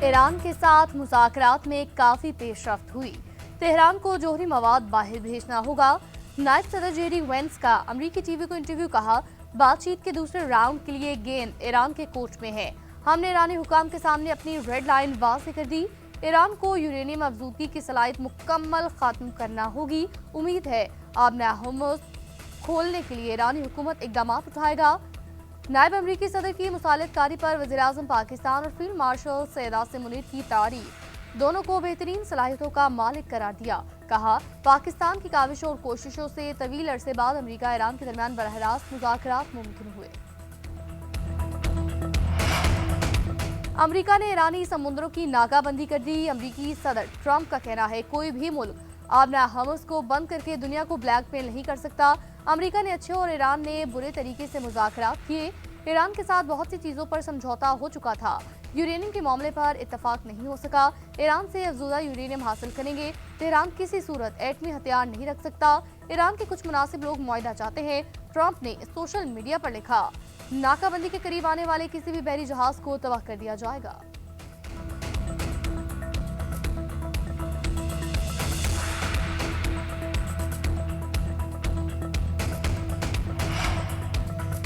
Iran के साथ मुज़ाकरात में काफी पेशरफ्त हुई। तेहरान को जोहरी मवाद बाहर भेजना होगा। नायब सदर जेडी वेंस का अमरीकी टीवी को इंटरव्यू। कहा, बातचीत के दूसरे राउंड के लिए गेंद ईरान के कोर्ट में है। हमने ईरानी हुकाम के सामने अपनी रेड लाइन वाज़ेह कर दी। ईरान को यूरेनियम अफजूदगी की सलाहियत मुकम्मल खत्म करना होगी। उम्मीद है आबना होर्मुज़ खोलने के लिए ईरानी हुकूमत इकदाम उठाएगा। नायब अमरीकी सदर की मुसालियतकारी पर वज़ीर-ए-आज़म पाकिस्तान और फील्ड मार्शल सैयद आसिम मुनीर की तारीफ। दोनों को बेहतरीन सलाहियतों का मालिक करार दिया। कहा, पाकिस्तान की काविशों और कोशिशों से तवील अरसे बाद अमरीका ईरान के दरमियान बरह रास्त मुज़ाकरात मुमकिन हुए। अमरीका ने ईरानी समुद्रों की नाकाबंदी कर दी। अमरीकी सदर ट्रंप का कहना है, कोई भी मुल्क आबना होर्मुज़ को बंद करके दुनिया को ब्लैकमेल नहीं कर सकता। अमरीका ने अच्छे और ईरान ने बुरे तरीके से मुज़ाकरात किए। ईरान के साथ बहुत सी चीज़ों पर समझौता हो चुका था। यूरेनियम के मामले पर इत्तफाक नहीं हो सका। ईरान से अफजूदा यूरेनियम हासिल करेंगे। तेहरान किसी सूरत एटमी हथियार नहीं रख सकता। ईरान के कुछ मुनासिब लोग मुआहिदा चाहते हैं। ट्रंप ने सोशल मीडिया पर लिखा, नाकाबंदी के करीब आने वाले किसी भी बहरी जहाज को तबाह कर दिया जाएगा।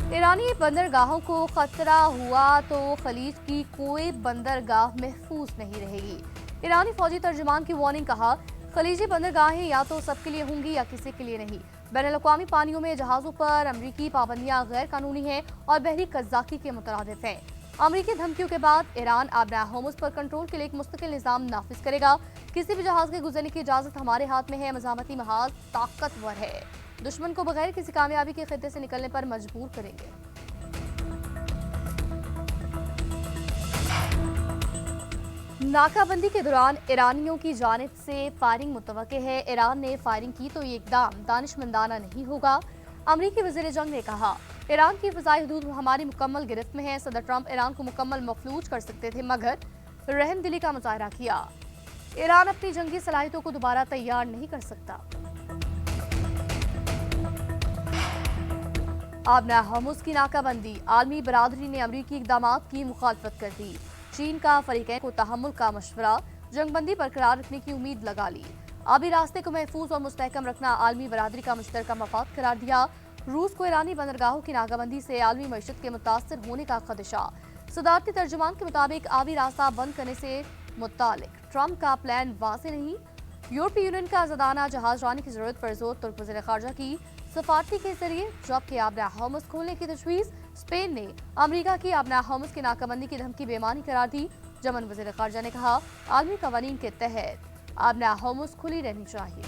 ईरानी बंदरगाहों को खतरा हुआ तो खलीज की कोई बंदरगाह महफूज नहीं रहेगी। ईरानी फौजी तर्जुमान की वार्निंग। कहा, खलीजी बंदरगाहें या तो सबके लिए होंगी या किसी के लिए नहीं। बैनुल-अक़वामी पानियों में जहाज़ों पर अमरीकी पाबंदियां गैर कानूनी हैं और बहरी कज़ाकी के मुतरादिफ हैं। अमरीकी धमकियों के बाद ईरान आबना होर्मुज़ पर कंट्रोल के लिए एक मुस्तकिल निज़ाम नाफिज करेगा। किसी भी जहाज़ के गुजरने की इजाज़त हमारे हाथ में है। मज़ामती महाज ताकतवर है। दुश्मन को बगैर किसी कामयाबी के खित्ते से निकलने पर मजबूर करेंगे। नाकाबंदी के दौरान ईरानियों की जानिब से फायरिंग मुतवक्के है। ईरान ने फायरिंग की तो ये इक़दाम दानिशमंदाना नहीं होगा। अमरीकी वज़ीर जंग ने कहा, ईरान की फ़िज़ाई हदूद हमारी मुकम्मल गिरफ्त में है। सदर ट्रंप ईरान को मुकम्मल मफलूज कर सकते थे मगर रहमदिली का मुज़ाहरा किया। ईरान अपनी जंगी सलाहियतों को दोबारा तैयार नहीं कर सकता। आबना होर्मुज़ की नाकाबंदी। आलमी बरादरी ने अमरीकी इक़दामात की मुखालफत कर दी। चीन का फरीक़ैन को तहम्मुल का मशवरा। जंगबंदी बरकरार रखने की उम्मीद लगा ली। आबी रास्ते को महफूज और मुस्तहकम रखना आलमी बरादरी का मुश्तरका मफाद करार दिया। रूस को ईरानी बंदरगाहों की नाकाबंदी से आलमी मईशत के मुतासर होने का खदशा। सदारती तर्जुमान के मुताबिक आबी रास्ता बंद करने से मुतालिक ट्रंप का प्लान वाज़ेह नहीं। यूरोपीय यूनियन का आज़ादाना जहाज रानी की जरूरत पर जोर तुर्क वज़ीर ख़ारजा की सफारती के जरिए। जबकि आबना होर्मुज़ खोलने की तजवीज़। स्पेन ने अमरीका की आबना होर्मुज़ की नाकाबंदी की धमकी बेमानी करार दी। यमन वज़ीर ख़ारजा ने कहा, आलमी कवानीन के तहत आबना होर्मुज़ खुली रहनी चाहिए।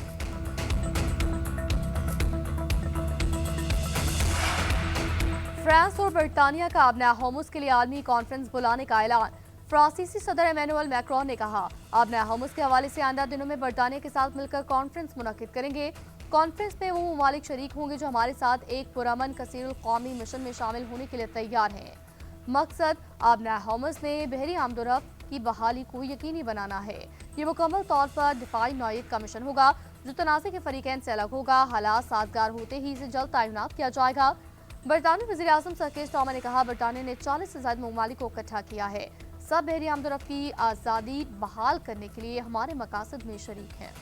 फ्रांस और बरतानिया का आबना होर्मुज़ के लिए आलमी कॉन्फ्रेंस बुलाने का ऐलान। फ्रांसीसी सदर इमैनुअल मैक्रोन ने कहा, आबना होर्मुज़ के हवाले से आइंदा दिनों में बरतानिया के साथ मिलकर कॉन्फ्रेंस मुनक़िद करेंगे। कॉन्फ्रेंस में वो ममालिक शरीक होंगे जो हमारे साथ एक पुरअमन कसीरुल कौमी मिशन में शामिल होने के लिए तैयार हैं। मकसद आबना होर्मुज़ में बहरी आमदोरफ्त की बहाली को यकीनी बनाना है। ये मुकम्मल तौर पर दिफाई नौयत का मिशन होगा जो तनाज़े के फरीकैन से अलग होगा। हालात साजगार होते ही इसे जल्द तैनात किया जाएगा। बरतानवी वज़ीर-ए-आज़म सर कीर स्टारमर ने कहा, बरतानिया ने 40 से ज़ायद ममालिक को इकट्ठा किया है। सब बहरी आमदोरफ्त की आज़ादी बहाल करने के लिए हमारे मकासद में शरीक हैं।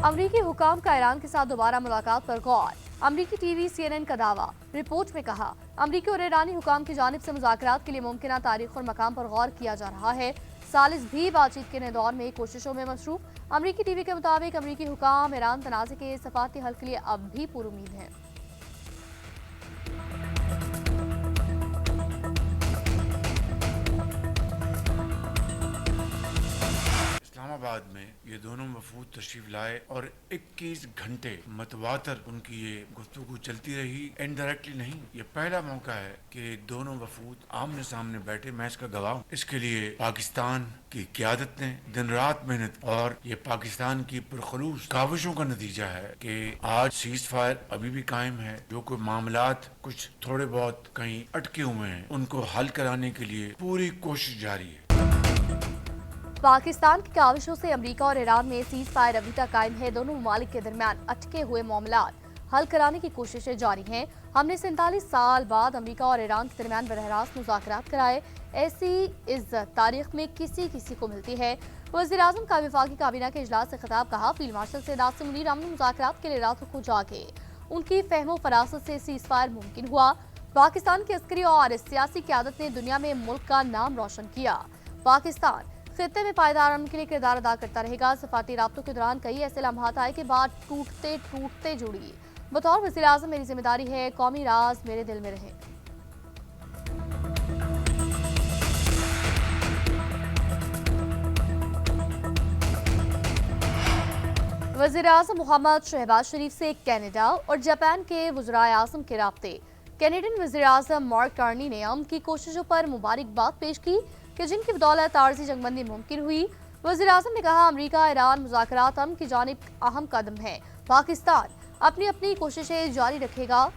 अमरीकी हुकाम का ईरान के साथ दोबारा मुलाकात पर गौर। अमरीकी टीवी CNN का दावा। रिपोर्ट में कहा, अमरीकी और ईरानी हुकाम की जानिब से मुज़ाकरात के लिए मुमकिना तारीख और मकाम पर गौर किया जा रहा है। सालिस भी बातचीत के नए दौर में कोशिशों में मसरूफ। अमरीकी टीवी के मुताबिक अमरीकी हुकाम ईरान तनाज़े के सफारती हल के लिए अब भी पुरुमीद हैं। इस्लामाबाद में ये दोनों वफूद तशरीफ लाए और 21 घंटे मतवातर उनकी ये गुफ्तगू चलती रही। इनडायरेक्टली नहीं, ये पहला मौका है कि दोनों वफूद आमने सामने बैठे। मैं इसका गवाह हूं। इसके लिए पाकिस्तान की क़यादत ने दिन रात मेहनत और ये पाकिस्तान की पुरखलूस काविशों का नतीजा है कि आज सीज फायर अभी भी कायम है। जो कोई मामलात कुछ थोड़े बहुत कहीं अटके हुए हैं उनको हल कराने के लिए पूरी कोशिश जारी है। पाकिस्तान की काविशों से अमरीका और ईरान में सीज फायर अभी तक कायम है। दोनों ममालिक के दरमियान अटके हुए मामलात حل کرانے کی کوششیں جاری ہیں۔ ہم نے 47 سال بعد امریکہ اور ایران کے درمیان براہ راست مذاکرات کرائے، ایسی عزت تاریخ میں کسی کو ملتی ہے۔ وزیر اعظم کا وفاقی کابینہ کے اجلاس سے خطاب، کہا فیلڈ مارشل سعدات سے منیر امن مذاکرات کے لیے راتوں کو جاگے، ان کی فہم و فراست سے سیز فائر ممکن ہوا۔ پاکستان کی عسکری اور سیاسی قیادت نے دنیا میں ملک کا نام روشن کیا۔ پاکستان خطے میں پائیدار امن کے لیے کردار ادا کرتا رہے گا۔ سفارتی رابطوں کے دوران کئی ایسے لمحات آئے کہ بات ٹوٹتے جڑی۔ بطور وزیر اعظم میری ذمہ داری ہے قومی راز میرے دل میں رہے۔ وزیر اعظم محمد شہباز شریف سے کینیڈا اور جاپان کے وزرائے اعظم کے رابطے۔ کینیڈین وزیر اعظم مارک کارنی نے امن کی کوششوں پر مبارکباد پیش کی کہ جن کی بدولت عارضی جنگ بندی ممکن ہوئی۔ وزیر اعظم نے کہا امریکہ ایران مذاکرات امن کی جانب اہم قدم ہے، پاکستان اپنی کوششیں جاری رکھے گا۔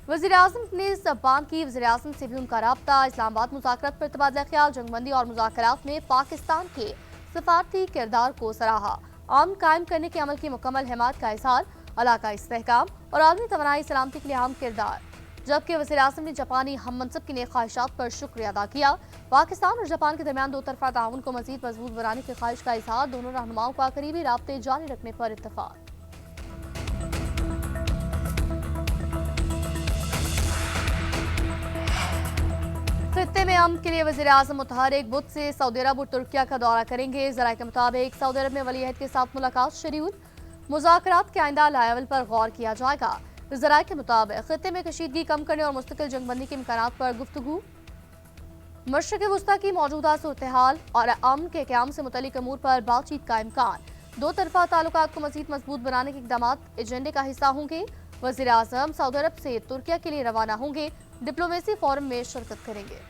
وزیر اعظم نے زبان کی وزیر اعظم سے بھی ان کا رابطہ، اسلام آباد مذاکرات پر تبادلہ خیال، جنگ بندی اور مذاکرات میں پاکستان کے سفارتی کردار کو سراہا۔ امن قائم کرنے کے عمل کی مکمل حمایت کا اظہار، علاقائی استحکام اور عالمی توانائی سلامتی کے لیے اہم کردار۔ جبکہ وزیر اعظم نے جاپانی ہم منصب کی نیک خواہشات پر شکریہ ادا کیا۔ پاکستان اور جاپان کے درمیان دو طرفہ تعاون کو مزید مضبوط بنانے کی خواہش کا اظہار، دونوں رہنماؤں کا قریبی رابطے جاری رکھنے پر اتفاق۔ خطے میں امن کے لیے وزیر اعظم متحرک بدھ سے سعودی عرب اور ترکیہ کا دورہ کریں گے۔ ذرائع کے مطابق سعودی عرب میں ولی عہد کے ساتھ ملاقات شیڈول، مذاکرات کے آئندہ لیول پر غور کیا جائے گا۔ ذرائع کے مطابق خطے میں کشیدگی کم کرنے اور مستقل جنگ بندی کے امکانات پر گفتگو، مشرق وسطی کی موجودہ صورتحال اور امن کے قیام سے متعلق امور پر بات چیت کا امکان، دو طرفہ تعلقات کو مزید مضبوط بنانے کے اقدامات ایجنڈے کا حصہ ہوں گے۔ وزیر اعظم سعودی عرب سے ترکیہ کے لیے روانہ ہوں گے، ڈپلومیسی فورم میں شرکت کریں گے۔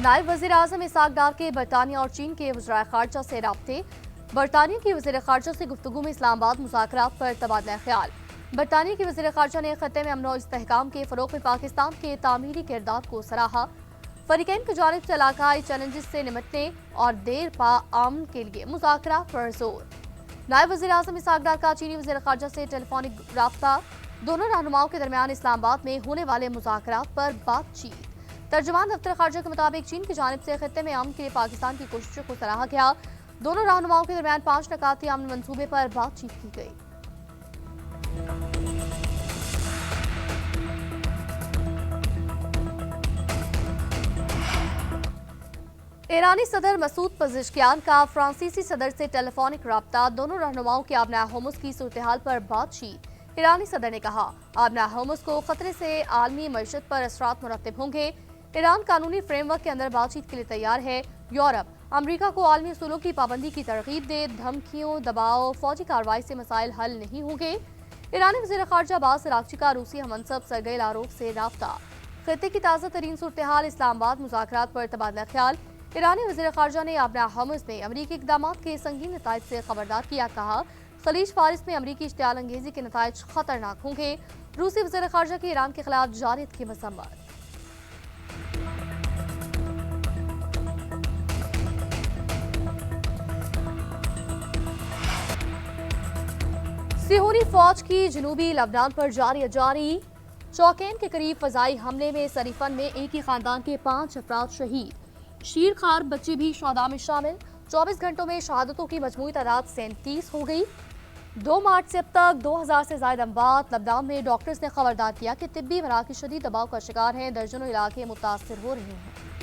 نائب وزیر اعظم اسحاق ڈار کے برطانیہ اور چین کے وزرائے خارجہ سے رابطے۔ برطانیہ کی وزیر خارجہ سے گفتگو میں اسلام آباد مذاکرات پر تبادلہ خیال۔ برطانیہ کی وزیر خارجہ نے خطے میں امن و استحکام کے فروغ میں پاکستان کے تعمیری کردار کو سراہا۔ فریقین کی جانب سے علاقائی چیلنجز سے نمٹنے اور دیر پا امن کے لیے مذاکرات پر زور۔ نائب وزیر اعظم اسحاق ڈار کا چینی وزیر خارجہ سے ٹیلی فونک رابطہ، دونوں رہنماؤں کے درمیان اسلام آباد میں ہونے والے مذاکرات پر بات چیت۔ ترجمان دفتر خارجہ کے مطابق چین کی جانب سے خطے میں امن کے لیے پاکستان کی کوششوں کو سراہا گیا۔ دونوں رہنماؤں کے درمیان 5 نکاتی امن منصوبے پر بات چیت کی گئی۔ ایرانی صدر مسعود پزشکیان کا فرانسیسی صدر سے ٹیلی فونک رابطہ، دونوں رہنماؤں کے آبنہ ہورمز کی صورتحال پر بات چیت۔ ایرانی صدر نے کہا آبنہ ہورمز کو خطرے سے عالمی معیشت پر اثرات مرتب ہوں گے۔ ایران قانونی فریم ورک کے اندر بات چیت کے لیے تیار ہے۔ یورپ امریکہ کو عالمی اصولوں کی پابندی کی ترغیب دے، دھمکیوں، دباؤ، فوجی کارروائی سے مسائل حل نہیں ہوں گے۔ ایرانی وزیر خارجہ عباس اراغچی کا روسی ہم منصب سرگئی لاروف سے رابطہ، خطے کی تازہ ترین صورتحال، اسلام آباد مذاکرات پر تبادلہ خیال۔ ایرانی وزیر خارجہ نے آبنہ ہورمز میں امریکی اقدامات کے سنگین نتائج سے خبردار کیا، کہا خلیج فارس میں امریکی اشتعال انگیزی کے نتائج خطرناک ہوں گے۔ روسی وزیر خارجہ کی ایران کے خلاف جارحیت کی مذمت۔ سیہونی فوج کی جنوبی لبنان پر جاری چوکین کے قریب فضائی حملے میں سریفن میں ایک ہی خاندان کے 5 افراد شہید، شیر خوار بچے بھی شہداء میں شامل۔ 24 گھنٹوں میں شہادتوں کی مجموعی تعداد 37 ہو گئی۔ 2 مارچ سے اب تک 2000 سے زائد اموات۔ لبنان میں ڈاکٹرز نے خبردار کیا کہ طبی مراکز شدید دباؤ کا شکار ہیں، درجنوں علاقے متاثر ہو رہے ہیں۔